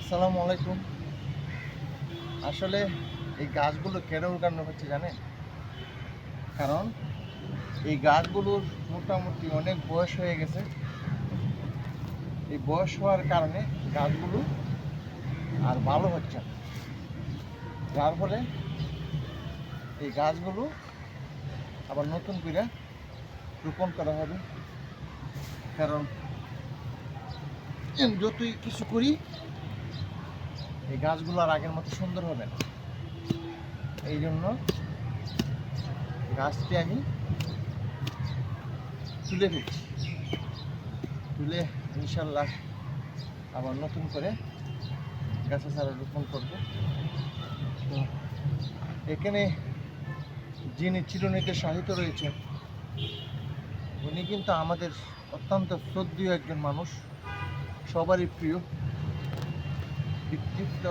আসসালামু আলাইকুম। আসলে এই গাছগুলো কেন উঠানো হচ্ছে জানেন? কারণ এই গাছগুলোর মোটামুটি অনেক বয়স হয়ে গেছে। এই বয়স হওয়ার কারণে গাছগুলো আর ভালো হচ্ছে না। যার ফলে এই গাছগুলো আবার নতুন করে রোপণ করা হবে। কারণ যতই কিছু করি এই গাছগুলো আর আগের মতো সুন্দর হবে না। এই জন্য গাছটি আমি তুলে ফেলছি। তুলে ইনশাল্লাহ আবার নতুন করে গাছের চারা রোপণ করব। তো এখানে যিনি চিরুনিতে শায়িত রয়েছেন উনি কিন্তু আমাদের অত্যন্ত শ্রদ্ধেয় একজন মানুষ, সবারই প্রিয় ব্যক্তিত্ব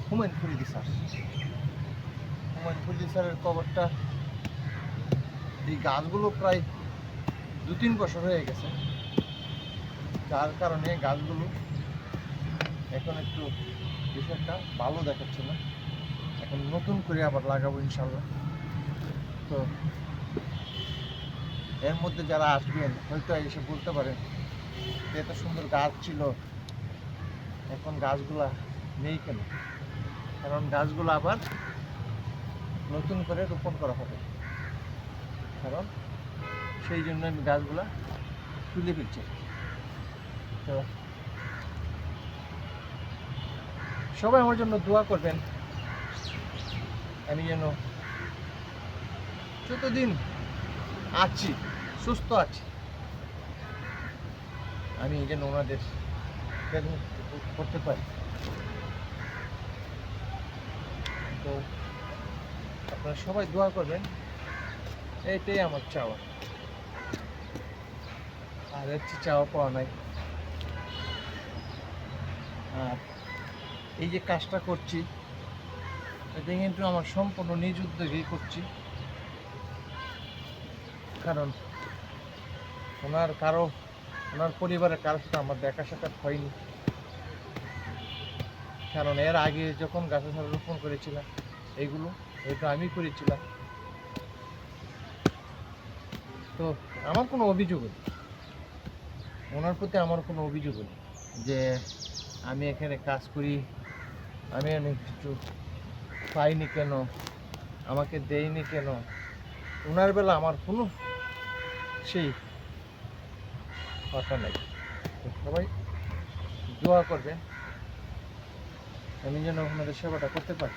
হুমায়ুন ফরিদী স্যার। হুমায়ুন ফরিদী স্যারের কবরটা এই গাছগুলো প্রায় 2-3 বছর হয়ে গেছে, যার কারণে গাছগুলো এখন একটু বিষয়টা ভালো দেখাচ্ছে না। এখন নতুন করে আবার লাগাবো ইনশাল্লাহ। তো এর মধ্যে যারা আসবেন হয়তো এসে বলতে পারেন যে এত সুন্দর গাছ ছিল, এখন গাছগুলা নেই কেন? কারণ গাছগুলো আবার নতুন করে রোপণ করা হবে। কারণ সেই জন্য আমি গাছগুলা তুলে ফেলছি। তো সবাই আমার জন্য দোয়া করবেন, আমি যেন যতদিন আছি, সুস্থ আছি, আমি যেন ওনাদের করতে পারি। তো আপনারা সবাই দোয়া করবেন, এইটাই আমার চাওয়া। আর হচ্ছে চাওয়া পাওয়া নাই। আর এই যে কাজটা করছি এটা কিন্তু আমার সম্পূর্ণ নিজ উদ্যোগেই করছি। কারণ ওনার পরিবারের কারোর সাথে আমার দেখা সাক্ষাৎ হয়নি। কারণ এর আগে যখন গাছের চারা রোপণ করেছিলাম এইগুলো হয়তো আমি করেছিলাম। তো আমার কোনো অভিযোগ নেই, ওনার প্রতি আমার কোনো অভিযোগ নেই যে আমি এখানে কাজ করি, আমি অনেক কিছু পাইনি কেন, আমাকে দেয়নি কেন। ওনার বেলা আমার কোনো সেই কথা নাই। তো সবাই দোয়া করবেন আমি যেন আপনাদের সেবাটা করতে পারি।